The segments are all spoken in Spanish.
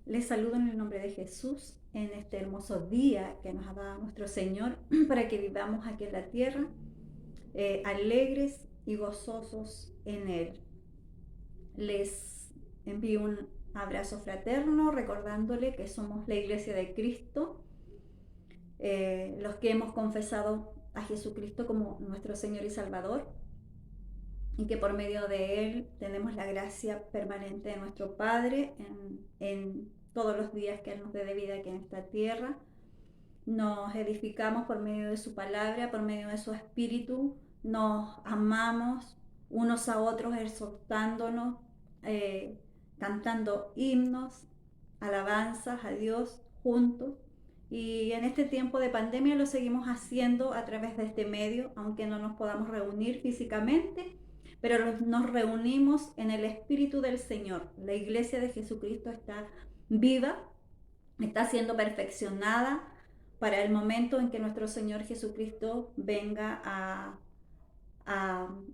Les saludo en el nombre de Jesús en este hermoso día que nos ha dado nuestro Señor para que vivamos aquí en la tierra alegres y gozosos en Él. Les envío un abrazo fraterno recordándole que somos la Iglesia de Cristo, los que hemos confesado a Jesucristo como nuestro Señor y Salvador, y que por medio de Él tenemos la gracia permanente de nuestro Padre en todos los días que Él nos dé de vida aquí en esta tierra. Nos edificamos por medio de su palabra, por medio de su espíritu, nos amamos unos a otros, exhortándonos, cantando himnos, alabanzas a Dios juntos. Y en este tiempo de pandemia lo seguimos haciendo a través de este medio, aunque no nos podamos reunir físicamente, pero nos reunimos en el Espíritu del Señor. La iglesia de Jesucristo está viva, está siendo perfeccionada para el momento en que nuestro Señor Jesucristo venga a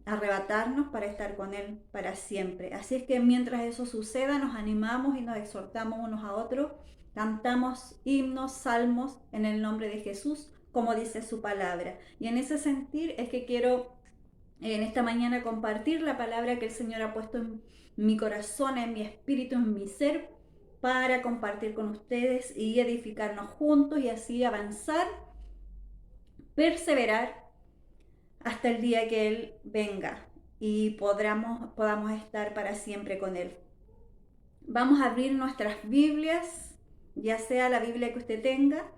arrebatarnos para estar con Él para siempre. Así es que mientras eso suceda, nos animamos y nos exhortamos unos a otros, cantamos himnos, salmos en el nombre de Jesús, como dice su palabra. Y en ese sentir es que quiero en esta mañana compartir la palabra que el Señor ha puesto en mi corazón, en mi espíritu, en mi ser, para compartir con ustedes y edificarnos juntos y así avanzar, perseverar hasta el día que Él venga y podamos estar para siempre con Él. Vamos a abrir nuestras Biblias, ya sea la Biblia que usted tenga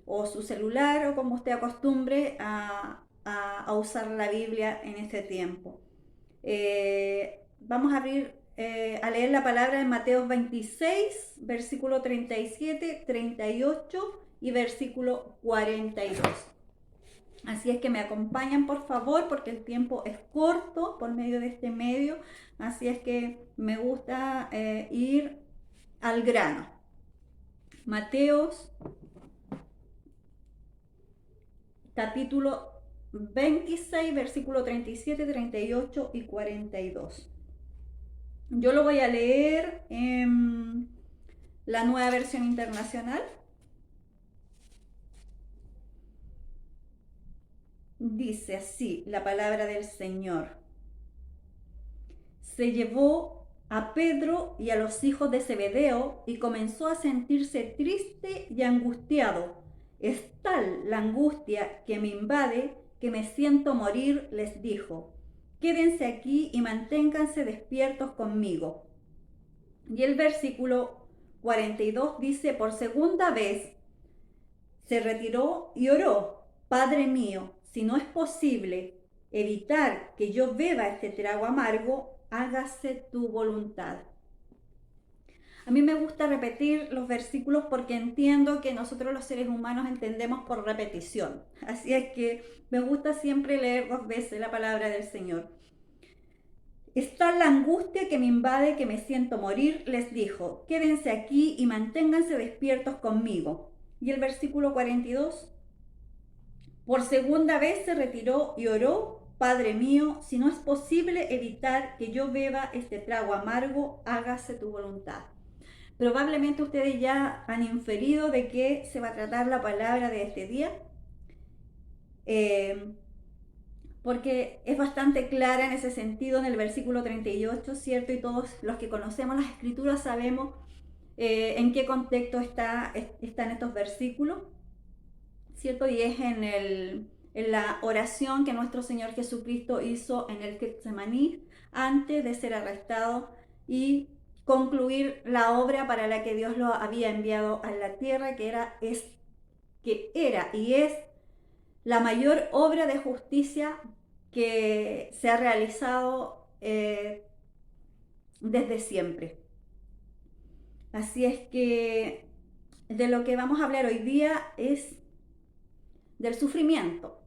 o su celular o como usted acostumbre a usar la Biblia en este tiempo. Vamos a abrir a leer la palabra en Mateo 26, versículo 37, 38 y versículo 42. Así es que me acompañan por favor porque el tiempo es corto por medio de este medio, así es que me gusta ir al grano. Mateos capítulo 26, versículo 37, 38 y 42. Yo lo voy a leer en la Nueva Versión Internacional. Dice así la palabra del Señor. Se llevó a Pedro y a los hijos de Zebedeo y comenzó a sentirse triste y angustiado. Es tal la angustia que me invade que me siento morir, les dijo. Quédense aquí y manténganse despiertos conmigo. Y el versículo 42 dice, por segunda vez se retiró y oró, Padre mío, si no es posible evitar que yo beba este trago amargo, hágase tu voluntad. A mí me gusta repetir los versículos porque entiendo que nosotros los seres humanos entendemos por repetición. Así es que me gusta siempre leer 2 veces la palabra del Señor. Está la angustia que me invade, que me siento morir, les dijo, quédense aquí y manténganse despiertos conmigo. Y el versículo 42, por segunda vez se retiró y oró, Padre mío, si no es posible evitar que yo beba este trago amargo, hágase tu voluntad. Probablemente ustedes ya han inferido de qué se va a tratar la palabra de este día, porque es bastante clara en ese sentido en el versículo 38, ¿cierto? Y todos los que conocemos las escrituras sabemos en qué contexto están estos versículos, ¿cierto? Y es en la oración que nuestro Señor Jesucristo hizo en el Getsemaní antes de ser arrestado y concluir la obra para la que Dios lo había enviado a la tierra, que era y es la mayor obra de justicia que se ha realizado desde siempre. Así es que de lo que vamos a hablar hoy día es del sufrimiento.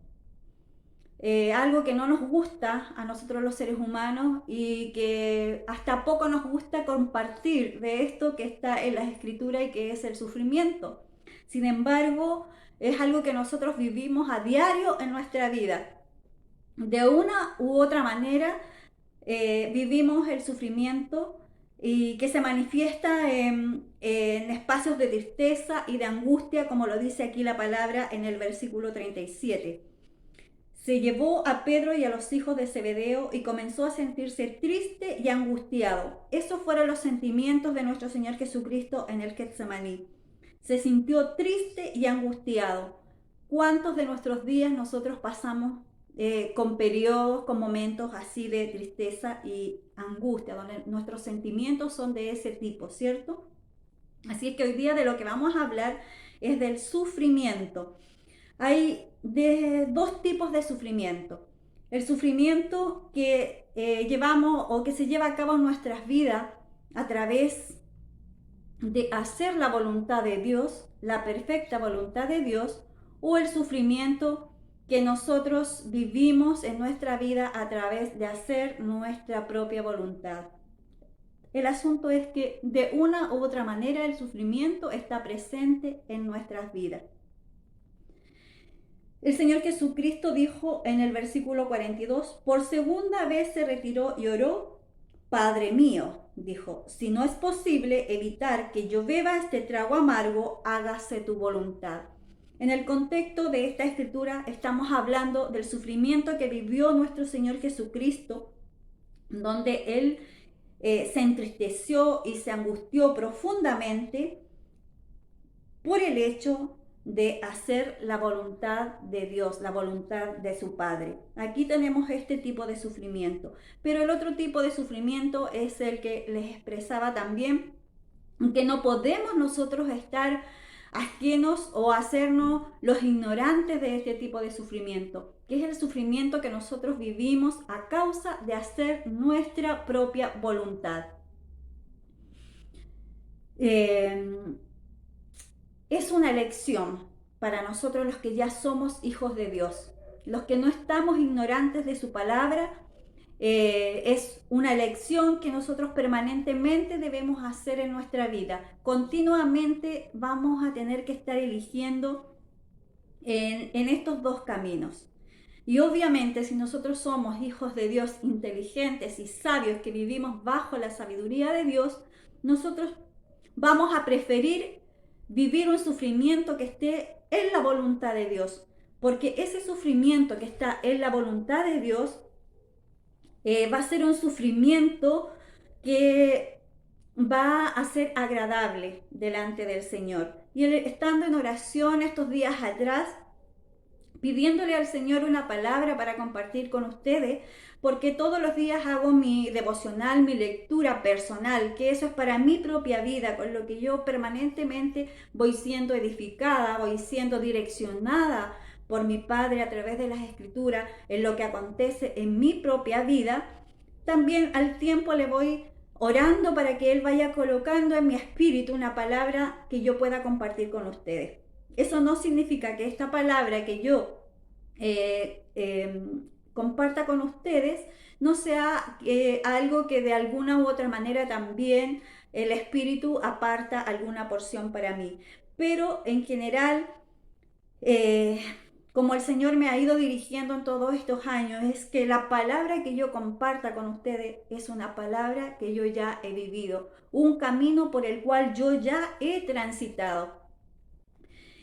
Algo que no nos gusta a nosotros los seres humanos y que hasta poco nos gusta compartir de esto que está en las escrituras y que es el sufrimiento. Sin embargo, es algo que nosotros vivimos a diario en nuestra vida. De una u otra manera vivimos el sufrimiento y que se manifiesta en espacios de tristeza y de angustia, como lo dice aquí la palabra en el versículo 37. Se llevó a Pedro y a los hijos de Zebedeo y comenzó a sentirse triste y angustiado. Esos fueron los sentimientos de nuestro Señor Jesucristo en el Getsemaní. Se sintió triste y angustiado. ¿Cuántos de nuestros días nosotros pasamos con periodos, con momentos así de tristeza y angustia, donde nuestros sentimientos son de ese tipo, ¿cierto? Así es que hoy día de lo que vamos a hablar es del sufrimiento. Hay dos tipos de sufrimiento. El sufrimiento que llevamos o que se lleva a cabo en nuestras vidas a través de hacer la voluntad de Dios, la perfecta voluntad de Dios, o el sufrimiento que nosotros vivimos en nuestra vida a través de hacer nuestra propia voluntad. El asunto es que de una u otra manera el sufrimiento está presente en nuestras vidas. El Señor Jesucristo dijo en el versículo 42, por segunda vez se retiró y oró, Padre mío, dijo, si no es posible evitar que yo beba este trago amargo, hágase tu voluntad. En el contexto de esta escritura estamos hablando del sufrimiento que vivió nuestro Señor Jesucristo, donde Él se entristeció y se angustió profundamente por el hecho de hacer la voluntad de Dios, la voluntad de su Padre. Aquí tenemos este tipo de sufrimiento, pero el otro tipo de sufrimiento es el que les expresaba también, que no podemos nosotros estar ajenos o hacernos los ignorantes de este tipo de sufrimiento, que es el sufrimiento que nosotros vivimos a causa de hacer nuestra propia voluntad. Es una elección para nosotros los que ya somos hijos de Dios, los que no estamos ignorantes de su palabra. Es una elección que nosotros permanentemente debemos hacer en nuestra vida. Continuamente vamos a tener que estar eligiendo en estos dos caminos. Y obviamente si nosotros somos hijos de Dios inteligentes y sabios que vivimos bajo la sabiduría de Dios, nosotros vamos a preferir vivir un sufrimiento que esté en la voluntad de Dios, porque ese sufrimiento que está en la voluntad de Dios va a ser un sufrimiento que va a ser agradable delante del Señor. Y él, estando en oración estos días atrás, pidiéndole al Señor una palabra para compartir con ustedes, porque todos los días hago mi devocional, mi lectura personal, que eso es para mi propia vida, con lo que yo permanentemente voy siendo edificada, voy siendo direccionada por mi Padre a través de las Escrituras en lo que acontece en mi propia vida. También al tiempo le voy orando para que Él vaya colocando en mi espíritu una palabra que yo pueda compartir con ustedes. Eso no significa que esta palabra que yo comparta con ustedes no sea algo que de alguna u otra manera también el Espíritu aparta alguna porción para mí. Pero en general, como el Señor me ha ido dirigiendo en todos estos años, es que la palabra que yo comparta con ustedes es una palabra que yo ya he vivido, un camino por el cual yo ya he transitado.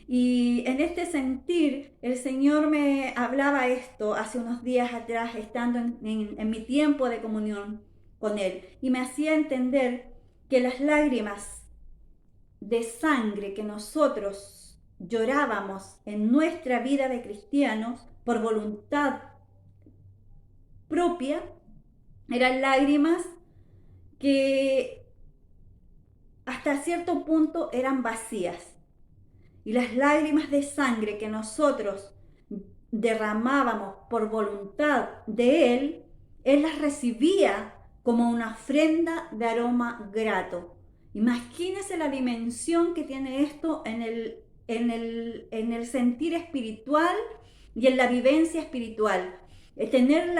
Y en este sentir, el Señor me hablaba esto hace unos días atrás, estando en mi tiempo de comunión con Él, y me hacía entender que las lágrimas de sangre que nosotros llorábamos en nuestra vida de cristianos por voluntad propia, eran lágrimas que hasta cierto punto eran vacías. Y las lágrimas de sangre que nosotros derramábamos por voluntad de Él, Él las recibía como una ofrenda de aroma grato. Imagínense la dimensión que tiene esto en el sentir espiritual y en la vivencia espiritual. Tener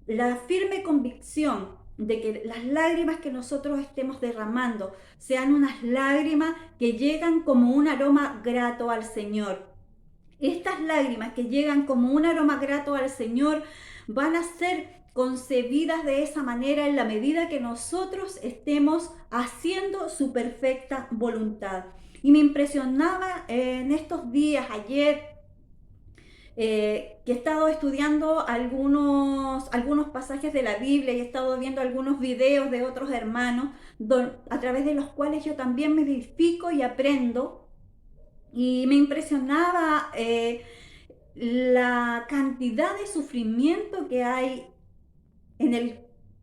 la firme convicción de que las lágrimas que nosotros estemos derramando sean unas lágrimas que llegan como un aroma grato al Señor. Estas lágrimas que llegan como un aroma grato al Señor van a ser concebidas de esa manera en la medida que nosotros estemos haciendo su perfecta voluntad. Y me impresionaba en estos días, ayer, que he estado estudiando algunos pasajes de la Biblia y he estado viendo algunos videos de otros hermanos a través de los cuales yo también me edifico y aprendo. Y me impresionaba la cantidad de sufrimiento que hay en el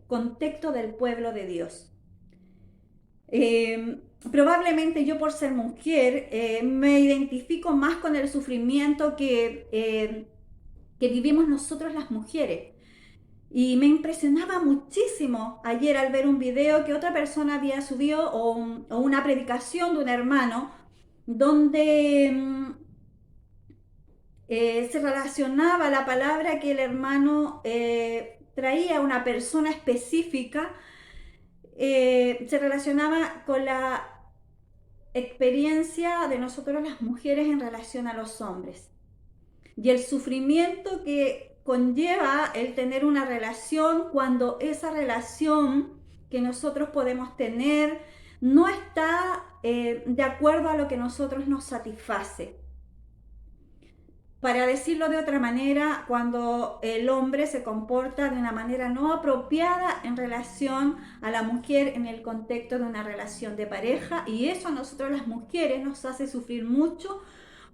contexto del pueblo de Dios. Probablemente yo, por ser mujer, me identifico más con el sufrimiento que vivimos nosotros las mujeres. Y me impresionaba muchísimo ayer al ver un video que otra persona había subido o una predicación de un hermano donde se relacionaba la palabra que el hermano traía a una persona específica, se relacionaba con la experiencia de nosotros las mujeres en relación a los hombres y el sufrimiento que conlleva el tener una relación cuando esa relación que nosotros podemos tener no está de acuerdo a lo que nosotros nos satisface. Para decirlo de otra manera, cuando el hombre se comporta de una manera no apropiada en relación a la mujer en el contexto de una relación de pareja, y eso a nosotros las mujeres nos hace sufrir mucho.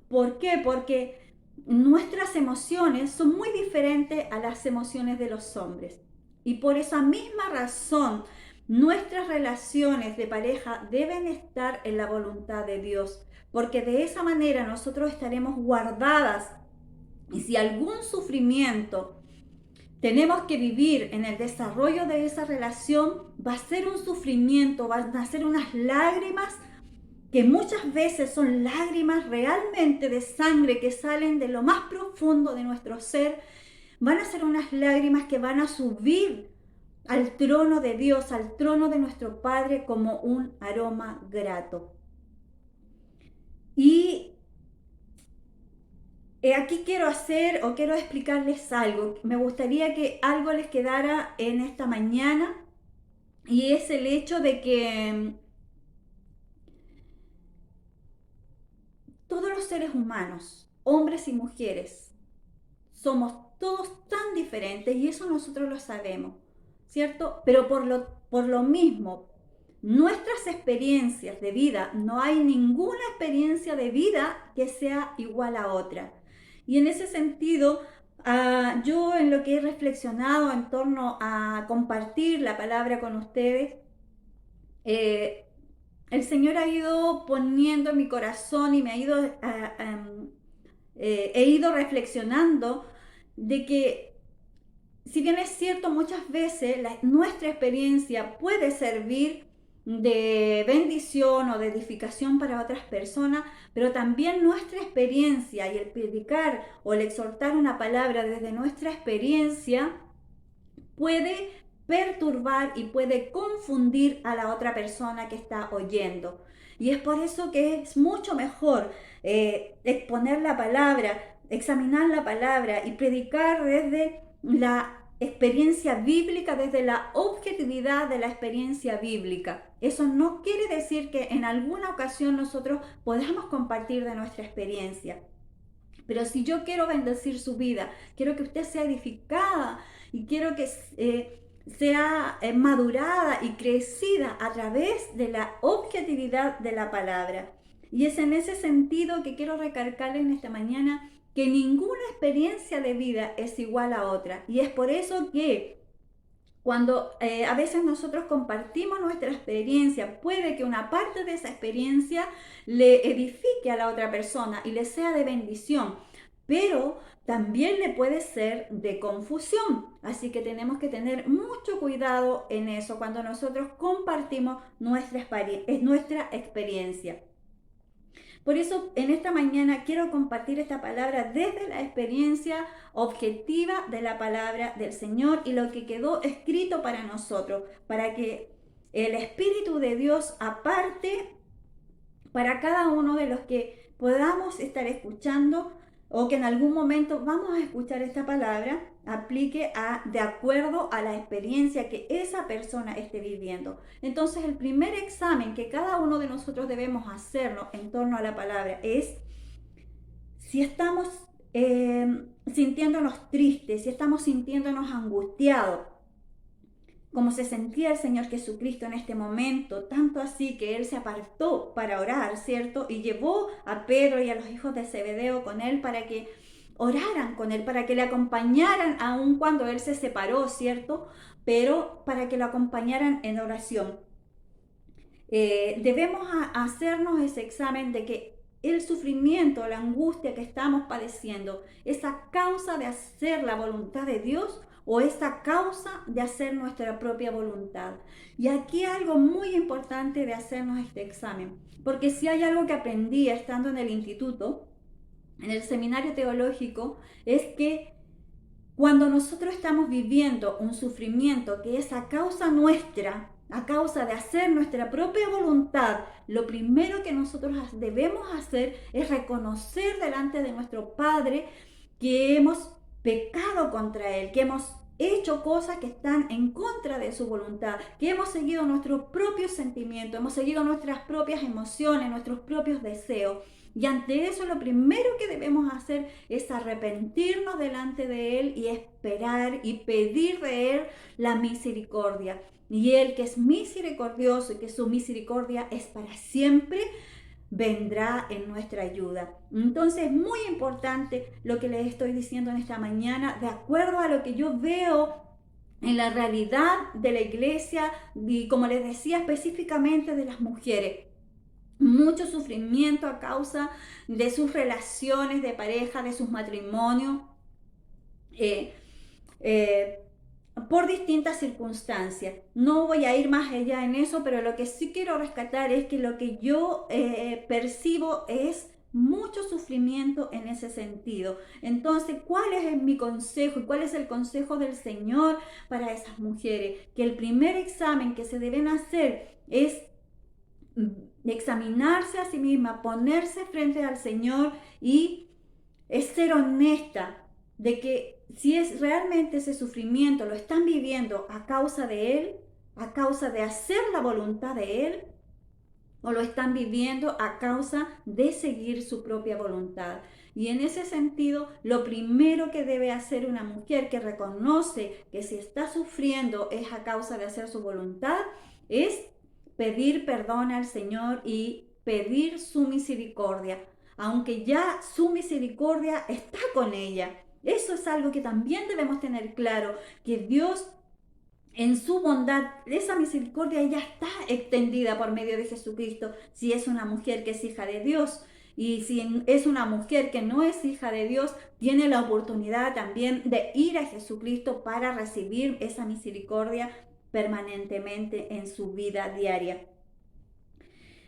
¿Por qué? Porque nuestras emociones son muy diferentes a las emociones de los hombres. Y por esa misma razón, nuestras relaciones de pareja deben estar en la voluntad de Dios, porque de esa manera nosotros estaremos guardadas. Y si algún sufrimiento tenemos que vivir en el desarrollo de esa relación, va a ser un sufrimiento, van a ser unas lágrimas que muchas veces son lágrimas realmente de sangre que salen de lo más profundo de nuestro ser. Van a ser unas lágrimas que van a subir al trono de Dios, al trono de nuestro Padre, como un aroma grato. Y aquí quiero explicarles algo. Me gustaría que algo les quedara en esta mañana, y es el hecho de que todos los seres humanos, hombres y mujeres, somos todos tan diferentes, y eso nosotros lo sabemos, ¿cierto? Pero por lo mismo, nuestras experiencias de vida, no hay ninguna experiencia de vida que sea igual a otra. Y en ese sentido, yo en lo que he reflexionado en torno a compartir la palabra con ustedes, el Señor ha ido poniendo en mi corazón y me ha ido, he ido reflexionando de que, si bien es cierto, muchas veces nuestra experiencia puede servir de bendición o de edificación para otras personas, pero también nuestra experiencia y el predicar o el exhortar una palabra desde nuestra experiencia puede perturbar y puede confundir a la otra persona que está oyendo. Y es por eso que es mucho mejor exponer la palabra, examinar la palabra y predicar desde la experiencia bíblica, desde la objetividad de la experiencia bíblica. Eso no quiere decir que en alguna ocasión nosotros podamos compartir de nuestra experiencia. Pero si yo quiero bendecir su vida, quiero que usted sea edificada y quiero que sea madurada y crecida a través de la objetividad de la palabra. Y es en ese sentido que quiero recalcarle en esta mañana que ninguna experiencia de vida es igual a otra. Y es por eso que cuando a veces nosotros compartimos nuestra experiencia, puede que una parte de esa experiencia le edifique a la otra persona y le sea de bendición, pero también le puede ser de confusión. Así que tenemos que tener mucho cuidado en eso cuando nosotros compartimos nuestra experiencia. Por eso en esta mañana quiero compartir esta palabra desde la experiencia objetiva de la palabra del Señor y lo que quedó escrito para nosotros, para que el Espíritu de Dios aparte para cada uno de los que podamos estar escuchando o que en algún momento vamos a escuchar esta palabra, aplique de acuerdo a la experiencia que esa persona esté viviendo. Entonces, el primer examen que cada uno de nosotros debemos hacernos en torno a la palabra es si estamos sintiéndonos tristes, si estamos sintiéndonos angustiados, como se sentía el Señor Jesucristo en este momento, tanto así que Él se apartó para orar, ¿cierto? Y llevó a Pedro y a los hijos de Zebedeo con Él para que oraran con Él, para que le acompañaran aun cuando Él se separó, ¿cierto? Pero para que lo acompañaran en oración. Debemos hacernos ese examen de que el sufrimiento, la angustia que estamos padeciendo, ¿es a causa de hacer la voluntad de Dios o es a causa de hacer nuestra propia voluntad? Y aquí algo muy importante de hacernos este examen, porque si hay algo que aprendí estando en el instituto, en el seminario teológico, es que cuando nosotros estamos viviendo un sufrimiento que es a causa nuestra, a causa de hacer nuestra propia voluntad, lo primero que nosotros debemos hacer es reconocer delante de nuestro Padre que hemos pecado contra Él, que hemos hecho cosas que están en contra de su voluntad, que hemos seguido nuestros propios sentimientos, hemos seguido nuestras propias emociones, nuestros propios deseos. Y ante eso lo primero que debemos hacer es arrepentirnos delante de Él y esperar y pedir de Él la misericordia. Y Él, que es misericordioso y que su misericordia es para siempre, vendrá en nuestra ayuda. Entonces es muy importante lo que les estoy diciendo en esta mañana, de acuerdo a lo que yo veo en la realidad de la iglesia y, como les decía, específicamente de las mujeres. Mucho sufrimiento a causa de sus relaciones de pareja, de sus matrimonios, eh, eh, por distintas circunstancias. No voy a ir más allá en eso, pero lo que sí quiero rescatar es que lo que yo percibo es mucho sufrimiento en ese sentido. Entonces, ¿cuál es mi consejo y cuál es el consejo del Señor para esas mujeres? Que el primer examen que se deben hacer es examinarse a sí misma, ponerse frente al Señor y es ser honesta de que si es realmente ese sufrimiento lo están viviendo a causa de Él, a causa de hacer la voluntad de Él, o lo están viviendo a causa de seguir su propia voluntad. Y en ese sentido, lo primero que debe hacer una mujer que reconoce que si está sufriendo es a causa de hacer su voluntad, es pedir perdón al Señor y pedir su misericordia, aunque ya su misericordia está con ella. Eso es algo que también debemos tener claro, que Dios en su bondad, esa misericordia ya está extendida por medio de Jesucristo, si es una mujer que es hija de Dios. Y si es una mujer que no es hija de Dios, tiene la oportunidad también de ir a Jesucristo para recibir esa misericordia permanentemente en su vida diaria.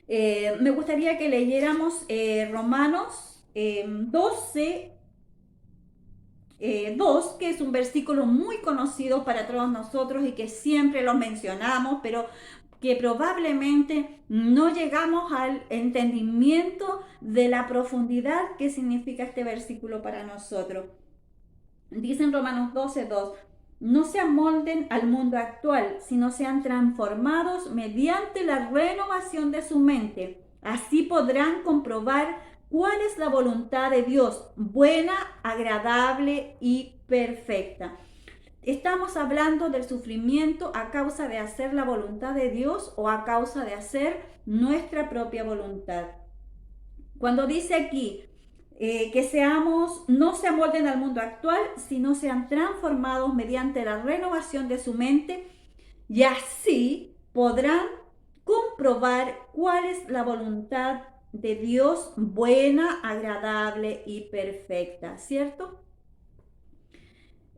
Me gustaría que leyéramos Romanos 12, 2, que es un versículo muy conocido para todos nosotros y que siempre lo mencionamos, pero que probablemente no llegamos al entendimiento de la profundidad que significa este versículo para nosotros. Dice en Romanos 12:2, no se amolden al mundo actual, sino sean transformados mediante la renovación de su mente. Así podrán comprobar cuál es la voluntad de Dios, buena, agradable y perfecta. Estamos hablando del sufrimiento a causa de hacer la voluntad de Dios o a causa de hacer nuestra propia voluntad. Cuando dice aquí que no se amolden al mundo actual, sino sean transformados mediante la renovación de su mente, y así podrán comprobar cuál es la voluntad de Dios, buena, agradable y perfecta, ¿cierto?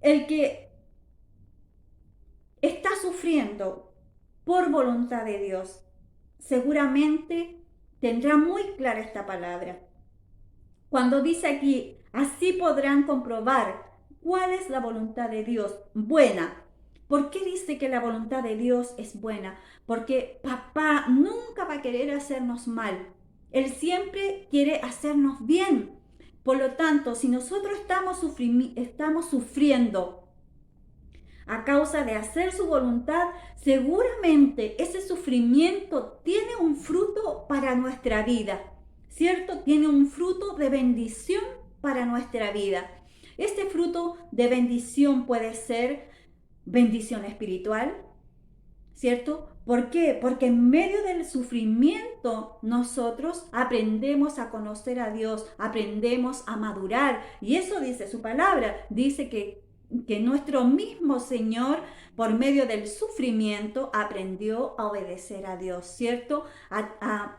El que está sufriendo por voluntad de Dios, seguramente tendrá muy clara esta palabra. Cuando dice aquí, así podrán comprobar cuál es la voluntad de Dios, buena. ¿Por qué dice que la voluntad de Dios es buena? Porque papá nunca va a querer hacernos mal. Él siempre quiere hacernos bien. Por lo tanto, si nosotros estamos sufriendo a causa de hacer su voluntad, seguramente ese sufrimiento tiene un fruto para nuestra vida, ¿cierto? Tiene un fruto de bendición para nuestra vida. Este fruto de bendición puede ser bendición espiritual, ¿cierto? ¿Por qué? Porque en medio del sufrimiento nosotros aprendemos a conocer a Dios, aprendemos a madurar. Y eso dice su palabra, dice que nuestro mismo Señor, por medio del sufrimiento, aprendió a obedecer a Dios, ¿cierto? A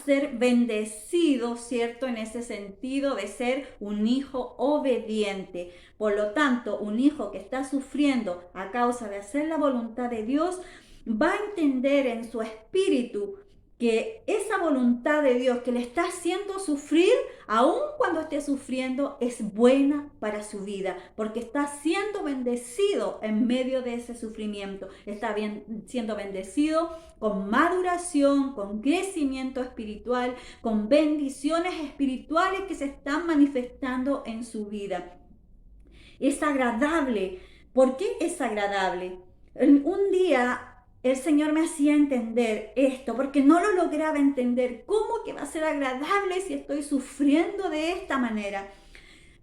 ser bendecido, ¿cierto? En ese sentido de ser un hijo obediente. Por lo tanto, un hijo que está sufriendo a causa de hacer la voluntad de Dios va a entender en su espíritu que esa voluntad de Dios que le está haciendo sufrir, aun cuando esté sufriendo, es buena para su vida, porque está siendo bendecido en medio de ese sufrimiento. Está siendo bendecido con maduración, con crecimiento espiritual, con bendiciones espirituales que se están manifestando en su vida. Es agradable. ¿Por qué es agradable? Un día el Señor me hacía entender esto, porque no lo lograba entender. ¿Cómo que va a ser agradable si estoy sufriendo de esta manera?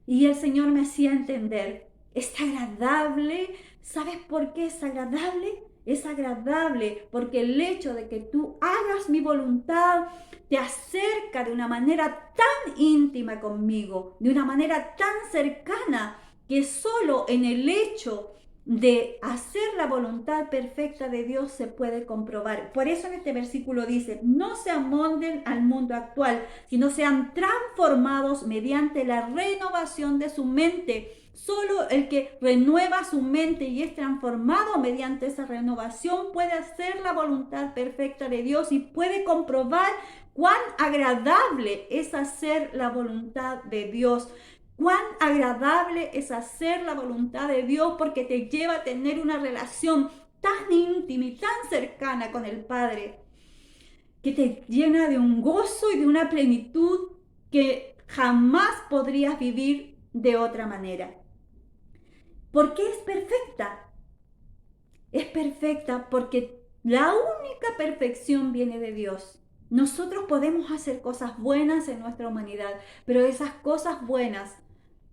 Y el Señor me hacía entender, es agradable. ¿Sabes por qué es agradable? Es agradable porque el hecho de que tú hagas mi voluntad te acerca de una manera tan íntima conmigo, de una manera tan cercana, que solo en el hecho de hacer la voluntad perfecta de Dios se puede comprobar. Por eso en este versículo dice, no se amolden al mundo actual, sino sean transformados mediante la renovación de su mente. Solo el que renueva su mente y es transformado mediante esa renovación puede hacer la voluntad perfecta de Dios y puede comprobar cuán agradable es hacer la voluntad de Dios. Cuán agradable es hacer la voluntad de Dios, porque te lleva a tener una relación tan íntima y tan cercana con el Padre, que te llena de un gozo y de una plenitud que jamás podrías vivir de otra manera. ¿Por qué es perfecta? Es perfecta porque la única perfección viene de Dios. Nosotros podemos hacer cosas buenas en nuestra humanidad, pero esas cosas buenas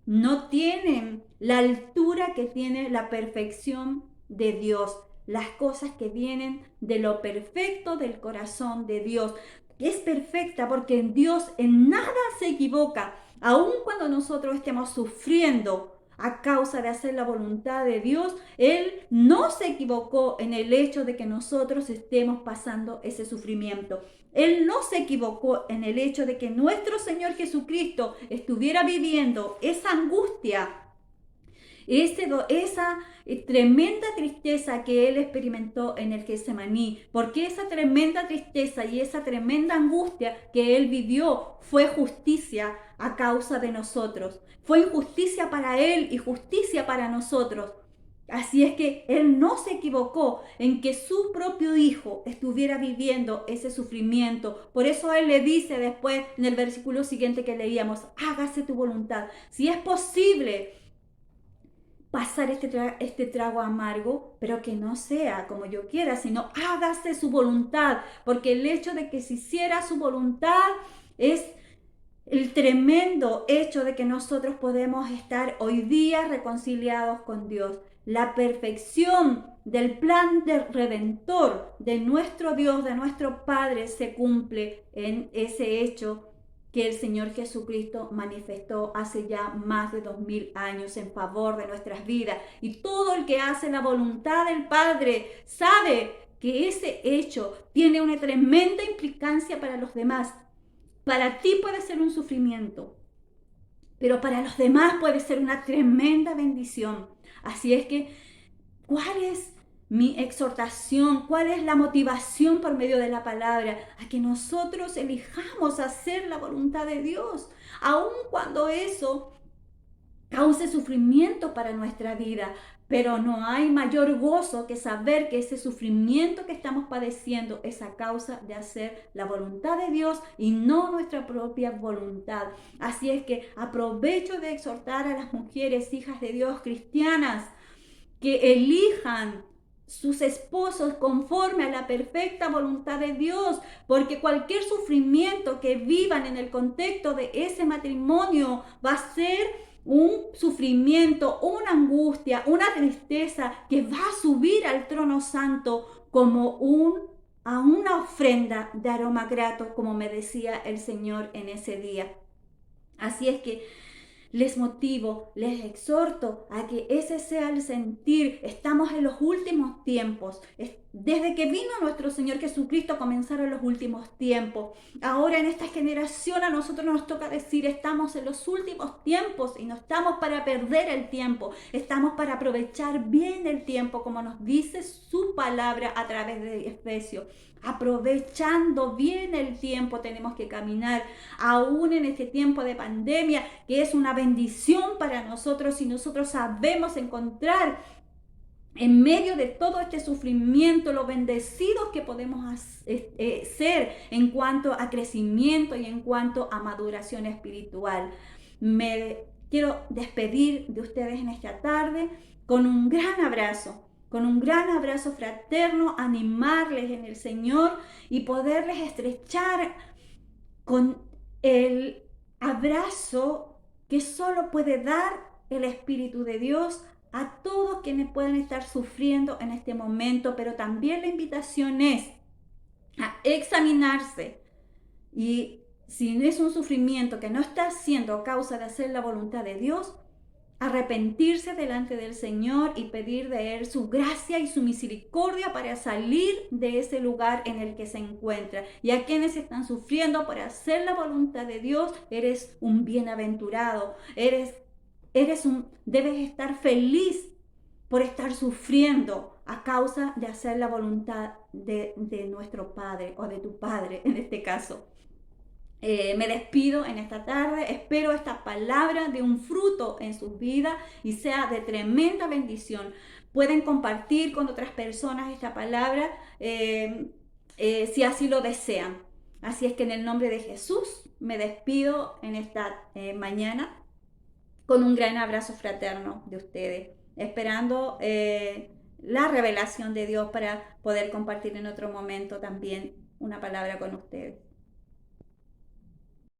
no tienen la altura que tiene la perfección de Dios, las cosas que vienen de lo perfecto del corazón de Dios. Es perfecta porque en Dios en nada se equivoca, aun cuando nosotros estemos sufriendo a causa de hacer la voluntad de Dios. Él no se equivocó en el hecho de que nosotros estemos pasando ese sufrimiento. Él no se equivocó en el hecho de que nuestro Señor Jesucristo estuviera viviendo esa angustia, esa tremenda tristeza que Él experimentó en el Getsemaní, porque esa tremenda tristeza y esa tremenda angustia que Él vivió fue justicia a causa de nosotros. Fue injusticia para Él y justicia para nosotros. Así es que Él no se equivocó en que su propio Hijo estuviera viviendo ese sufrimiento. Por eso Él le dice después en el versículo siguiente que leíamos, hágase tu voluntad. Si es posible pasar este trago amargo, pero que no sea como yo quiera, sino hágase su voluntad, porque el hecho de que se hiciera su voluntad es el tremendo hecho de que nosotros podemos estar hoy día reconciliados con Dios. La perfección del plan de redentor de nuestro Dios, de nuestro Padre, se cumple en ese hecho que el Señor Jesucristo manifestó hace ya más de 2000 años en favor de nuestras vidas. Y todo el que hace la voluntad del Padre sabe que ese hecho tiene una tremenda implicancia para los demás. Para ti puede ser un sufrimiento, pero para los demás puede ser una tremenda bendición. Así es que, ¿cuál es mi exhortación? ¿Cuál es la motivación por medio de la palabra? A que nosotros elijamos hacer la voluntad de Dios, aun cuando eso cause sufrimiento para nuestra vida, pero no hay mayor gozo que saber que ese sufrimiento que estamos padeciendo es a causa de hacer la voluntad de Dios y no nuestra propia voluntad. Así es que aprovecho de exhortar a las mujeres, hijas de Dios, cristianas, que elijan sus esposos conforme a la perfecta voluntad de Dios, porque cualquier sufrimiento que vivan en el contexto de ese matrimonio va a ser un sufrimiento, una angustia, una tristeza que va a subir al trono santo como a una ofrenda de aroma grato, como me decía el Señor en ese día. Así es que les motivo, les exhorto a que ese sea el sentir. Estamos en los últimos tiempos. Desde que vino nuestro Señor Jesucristo comenzaron los últimos tiempos. Ahora en esta generación a nosotros nos toca decir, estamos en los últimos tiempos y no estamos para perder el tiempo. Estamos para aprovechar bien el tiempo, como nos dice su palabra a través de Efesios. Aprovechando bien el tiempo tenemos que caminar, aún en este tiempo de pandemia, que es una bendición para nosotros si nosotros sabemos encontrar en medio de todo este sufrimiento lo bendecidos que podemos ser en cuanto a crecimiento y en cuanto a maduración espiritual. Me quiero despedir de ustedes en esta tarde con un gran abrazo fraterno, animarles en el Señor y poderles estrechar con el abrazo que solo puede dar el Espíritu de Dios a todos quienes pueden estar sufriendo en este momento, pero también la invitación es a examinarse y si es un sufrimiento que no está siendo a causa de hacer la voluntad de Dios, arrepentirse delante del Señor y pedir de Él su gracia y su misericordia para salir de ese lugar en el que se encuentra. Y a quienes están sufriendo por hacer la voluntad de Dios, eres un bienaventurado, debes estar feliz por estar sufriendo a causa de hacer la voluntad de nuestro Padre o de tu Padre en este caso. Me despido en esta tarde, espero esta palabra de un fruto en sus vidas y sea de tremenda bendición. Pueden compartir con otras personas esta palabra si así lo desean. Así es que en el nombre de Jesús me despido en esta mañana con un gran abrazo fraterno de ustedes, esperando la revelación de Dios para poder compartir en otro momento también una palabra con ustedes.